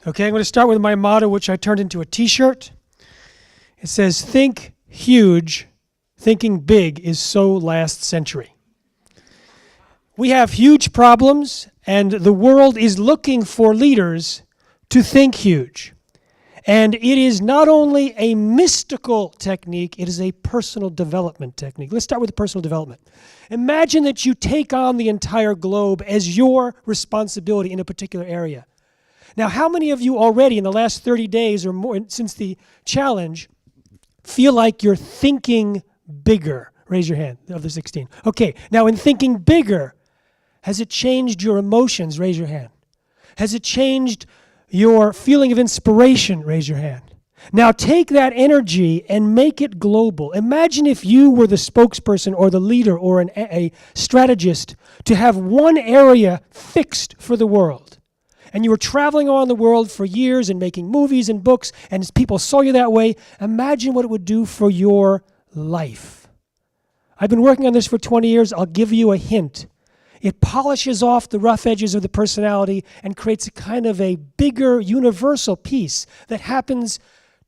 Okay, I'm going to start with my motto, which I turned into a t-shirt. It says, think huge, thinking big is so last century. We have huge problems, and the world is looking for leaders to think huge. And it is not only a mystical technique, it is a personal development technique. Let's start with personal development. Imagine that you take on the entire globe as your responsibility in a particular area. Now, how many of you already in the last 30 days or more since the challenge feel like you're thinking bigger? Raise your hand of the 16. Okay, now in thinking bigger, has it changed your emotions? Raise your hand. Has it changed your feeling of inspiration? Raise your hand. Now take that energy and make it global. Imagine if you were the spokesperson or the leader or a strategist to have one area fixed for the world. And you were traveling around the world for years and making movies and books, and as people saw you that way, imagine what it would do for your life. I've been working on this for 20 years. I'll give you a hint. It polishes off the rough edges of the personality and creates a kind of a bigger universal piece that happens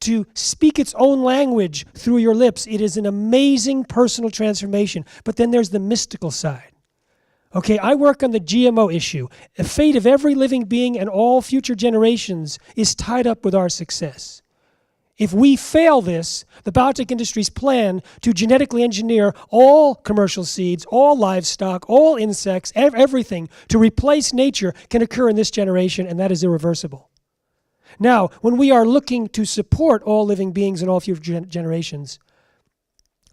to speak its own language through your lips. It is an amazing personal transformation. But then there's the mystical side. Okay, I work on the GMO issue. The fate of every living being and all future generations is tied up with our success. If we fail this, the biotech industry's plan to genetically engineer all commercial seeds, all livestock, all insects, everything to replace nature can occur in this generation, and that is irreversible. Now, when we are looking to support all living beings and all future generations,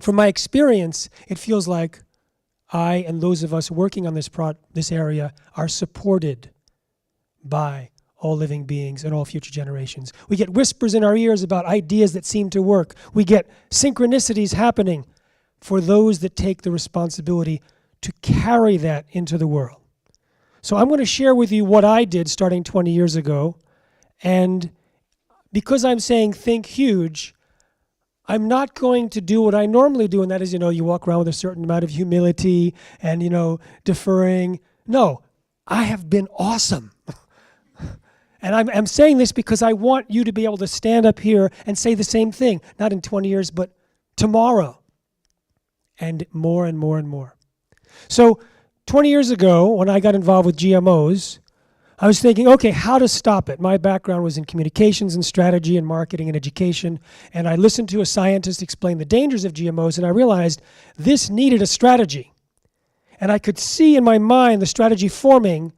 from my experience, it feels like I and those of us working on this area are supported by all living beings and all future generations. We get whispers in our ears about ideas that seem to work. We get synchronicities happening for those that take the responsibility to carry that into the world. So I'm going to share with you what I did starting 20 years ago. And because I'm saying think huge, I'm not going to do what I normally do, and that is, you walk around with a certain amount of humility and, deferring. No, I have been awesome. And I'm saying this because I want you to be able to stand up here and say the same thing, not in 20 years, but tomorrow, and more and more and more. So 20 years ago, when I got involved with GMOs, I was thinking, okay, how to stop it? My background was in communications and strategy and marketing and education, and I listened to a scientist explain the dangers of GMOs, and I realized this needed a strategy. And I could see in my mind the strategy forming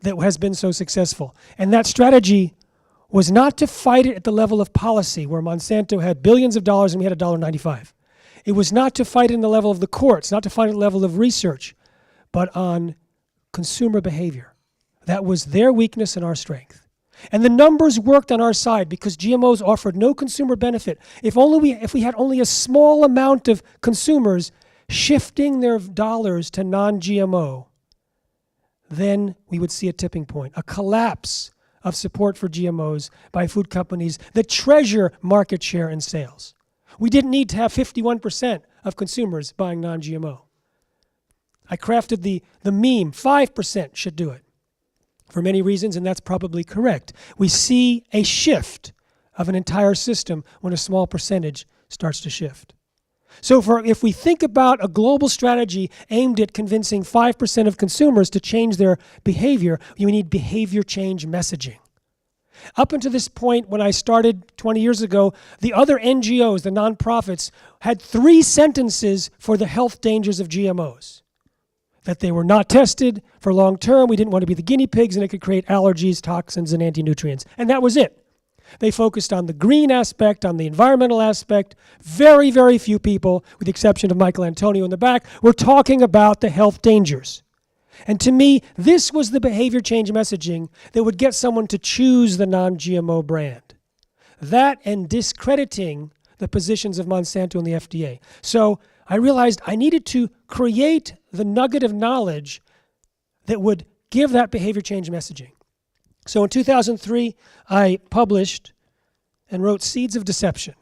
that has been so successful. And that strategy was not to fight it at the level of policy, where Monsanto had billions of dollars and we had $1.95. It was not to fight it in the level of the courts, not to fight it at the level of research, but on consumer behavior. That was their weakness and our strength. And the numbers worked on our side because GMOs offered no consumer benefit. If we had only a small amount of consumers shifting their dollars to non-GMO, then we would see a tipping point, a collapse of support for GMOs by food companies that treasure market share and sales. We didn't need to have 51% of consumers buying non-GMO. I crafted the meme, 5% should do it. For many reasons, and that's probably correct. We see a shift of an entire system when a small percentage starts to shift. So if we think about a global strategy aimed at convincing 5% of consumers to change their behavior, you need behavior change messaging. Up until this point, when I started 20 years ago, the other NGOs, the nonprofits, had 3 sentences for the health dangers of GMOs. That they were not tested for long term, we didn't want to be the guinea pigs, and it could create allergies, toxins, and anti-nutrients. And that was it. They focused on the green aspect, on the environmental aspect. Very, very few people, with the exception of Michael Antonio in the back, were talking about the health dangers. And to me, this was the behavior change messaging that would get someone to choose the non-GMO brand. That and discrediting the positions of Monsanto and the FDA. So I realized I needed to create the nugget of knowledge that would give that behavior change messaging. So in 2003, I published and wrote Seeds of Deception,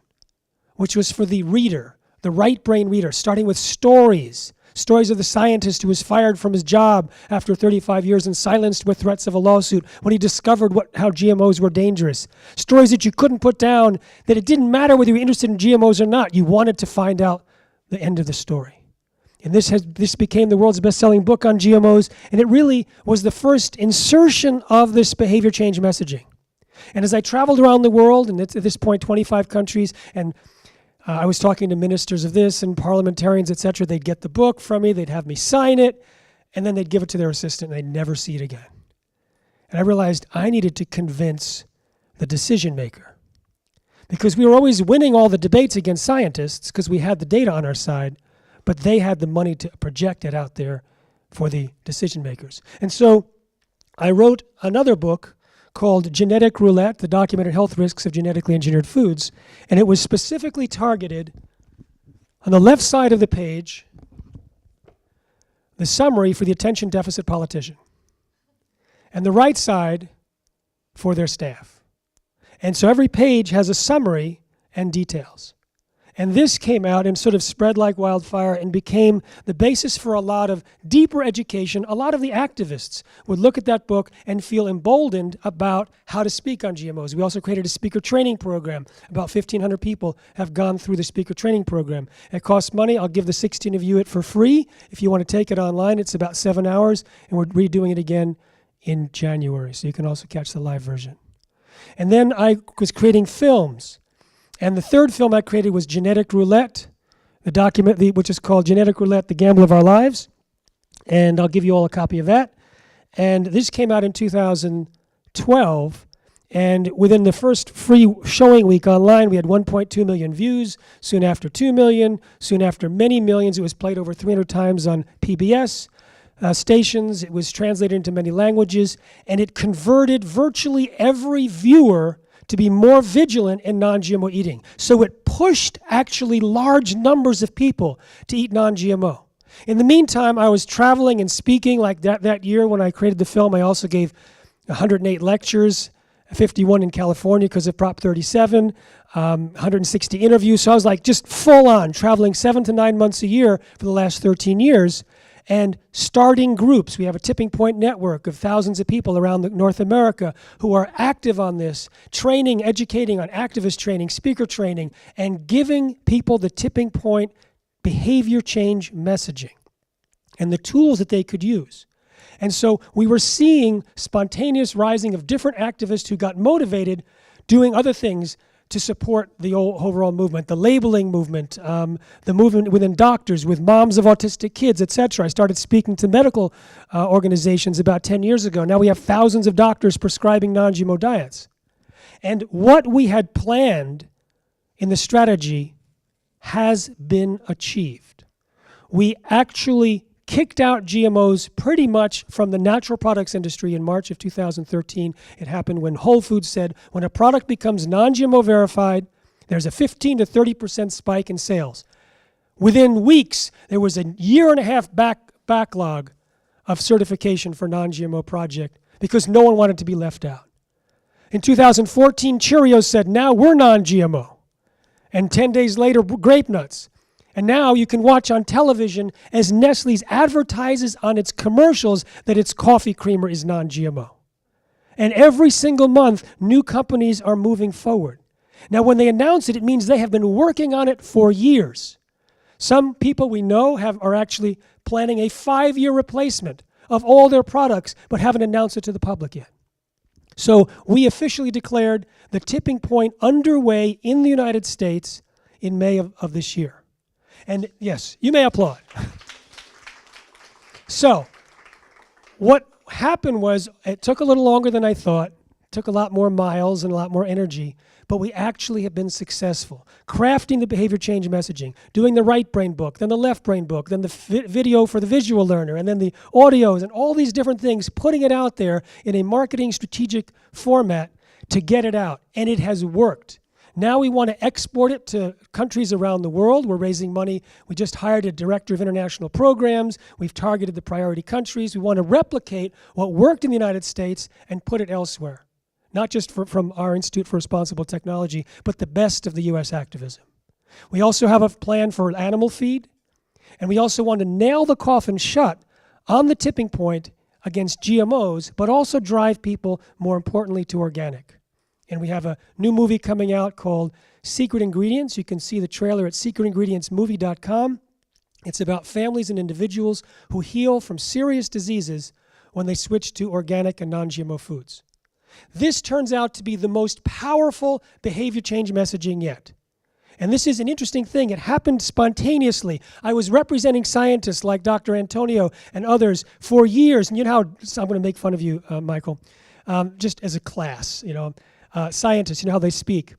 which was for the reader, the right brain reader, starting with stories Stories of the scientist who was fired from his job after 35 years and silenced with threats of a lawsuit when he discovered how GMOs were dangerous. Stories that you couldn't put down, that it didn't matter whether you were interested in GMOs or not. You wanted to find out the end of the story. And this became the world's best-selling book on GMOs, and it really was the first insertion of this behavior change messaging. And as I traveled around the world, and at this point 25 countries, and I was talking to ministers of this and parliamentarians, etc. They'd get the book from me, they'd have me sign it, and then they'd give it to their assistant, and they'd never see it again. And I realized I needed to convince the decision maker. Because we were always winning all the debates against scientists because we had the data on our side, but they had the money to project it out there for the decision makers. And so I wrote another book called Genetic Roulette, The Documented Health Risks of Genetically Engineered Foods. And it was specifically targeted, on the left side of the page, the summary for the attention deficit politician. And the right side for their staff. And so every page has a summary and details. And this came out and sort of spread like wildfire and became the basis for a lot of deeper education. A lot of the activists would look at that book and feel emboldened about how to speak on GMOs. We also created a speaker training program. About 1,500 people have gone through the speaker training program. It costs money. I'll give the 16 of you it for free. If you want to take it online, it's about 7 hours, and we're redoing it again in January, so you can also catch the live version. And then I was creating films. And the third film I created was Genetic Roulette, the document which is called Genetic Roulette, The Gamble of Our Lives. And I'll give you all a copy of that. And this came out in 2012. And within the first free showing week online, we had 1.2 million views. Soon after 2 million. Soon after many millions. It was played over 300 times on PBS stations. It was translated into many languages. And it converted virtually every viewer to be more vigilant in non-GMO eating. So it pushed actually large numbers of people to eat non-GMO. In the meantime, I was traveling and speaking like that year when I created the film. I also gave 108 lectures, 51 in California because of Prop 37, 160 interviews. So I was like just full on traveling 7 to 9 months a year for the last 13 years. And starting groups. We have a tipping point network of thousands of people around North America who are active on this, training, educating on activist training, speaker training, and giving people the tipping point behavior change messaging and the tools that they could use. And so we were seeing spontaneous rising of different activists who got motivated doing other things to support the overall movement, the labeling movement, the movement within doctors, with moms of autistic kids, etc. I started speaking to medical organizations about 10 years ago. Now we have thousands of doctors prescribing non-GMO diets. And what we had planned in the strategy has been achieved. We actually kicked out GMOs pretty much from the natural products industry in March of 2013. It happened when Whole Foods said, when a product becomes non-GMO verified, there's a 15 to 30% spike in sales. Within weeks, there was a 1.5 year backlog of certification for non-GMO project because no one wanted to be left out. In 2014, Cheerios said, now we're non-GMO. And 10 days later, grape nuts. And now you can watch on television as Nestle's advertises on its commercials that its coffee creamer is non-GMO. And every single month, new companies are moving forward. Now, when they announce it, it means they have been working on it for years. Some people we know are actually planning a 5-year replacement of all their products, but haven't announced it to the public yet. So we officially declared the tipping point underway in the United States in May of this year. And yes, you may applaud. So what happened was it took a little longer than I thought, took a lot more miles and a lot more energy, but we actually have been successful. Crafting the behavior change messaging, doing the right brain book, then the left brain book, then the video for the visual learner, and then the audios and all these different things, putting it out there in a marketing strategic format to get it out. And it has worked. Now we want to export it to countries around the world. We're raising money. We just hired a director of international programs. We've targeted the priority countries. We want to replicate what worked in the United States and put it elsewhere. Not just from our Institute for Responsible Technology, but the best of the U.S. activism. We also have a plan for animal feed. And we also want to nail the coffin shut on the tipping point against GMOs, but also drive people, more importantly, to organic. And we have a new movie coming out called Secret Ingredients. You can see the trailer at secretingredientsmovie.com. It's about families and individuals who heal from serious diseases when they switch to organic and non-GMO foods. This turns out to be the most powerful behavior change messaging yet. And this is an interesting thing. It happened spontaneously. I was representing scientists like Dr. Antonio and others for years. And you know how, I'm going to make fun of you, Michael, just as a class, scientists, you know how they speak.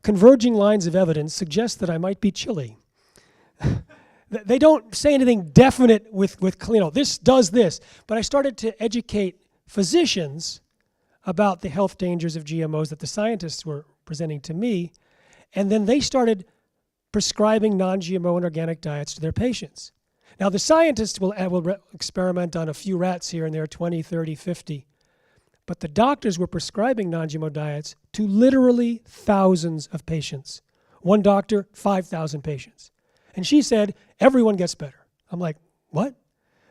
Converging lines of evidence suggest that I might be chilly. They don't say anything definite with this does this. But I started to educate physicians about the health dangers of GMOs that the scientists were presenting to me. And then they started prescribing non-GMO and organic diets to their patients. Now, the scientists will experiment on a few rats here and there, 20, 30, 50. But the doctors were prescribing non-GMO diets to literally thousands of patients. One doctor, 5,000 patients. And she said, everyone gets better. I'm like, what?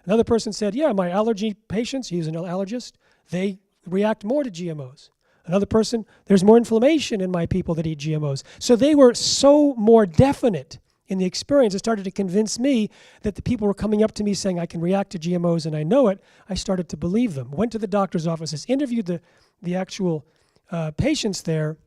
Another person said, yeah, my allergy patients, he's an allergist, they react more to GMOs. Another person, there's more inflammation in my people that eat GMOs. So they were so more definite in the experience. It started to convince me that the people were coming up to me saying, I can react to GMOs and I know it. I started to believe them. Went to the doctor's offices, interviewed the actual patients there,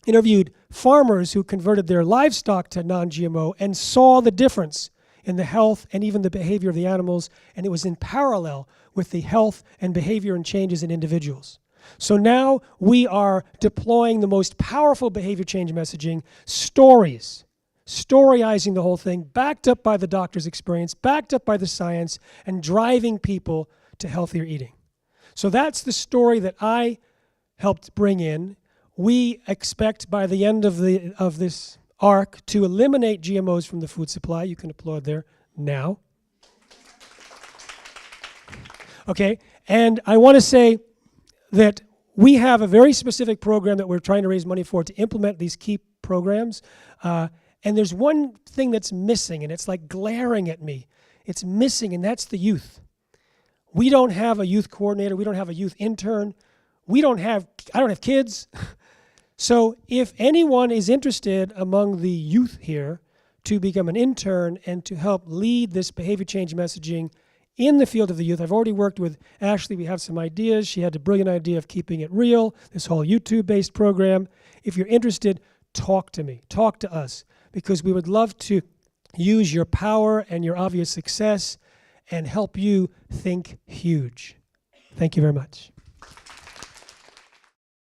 interviewed farmers who converted their livestock to non-GMO and saw the difference in the health and even the behavior of the animals, and it was in parallel with the health and behavior and changes in individuals. So now we are deploying the most powerful behavior change messaging, stories, storyizing the whole thing, backed up by the doctor's experience, backed up by the science, and driving people to healthier eating. So that's the story that I helped bring in. We expect by the end of this arc to eliminate GMOs from the food supply. You can applaud there now. Okay, and I want to say that we have a very specific program that we're trying to raise money for to implement these key programs. And there's one thing that's missing, and it's like glaring at me. It's missing, and that's the youth. We don't have a youth coordinator. We don't have a youth intern. I don't have kids. So if anyone is interested among the youth here to become an intern and to help lead this behavior change messaging in the field of the youth, I've already worked with Ashley. We have some ideas. She had the brilliant idea of keeping it real, this whole YouTube-based program. If you're interested, talk to me, talk to us, because we would love to use your power and your obvious success and help you think huge. Thank you very much.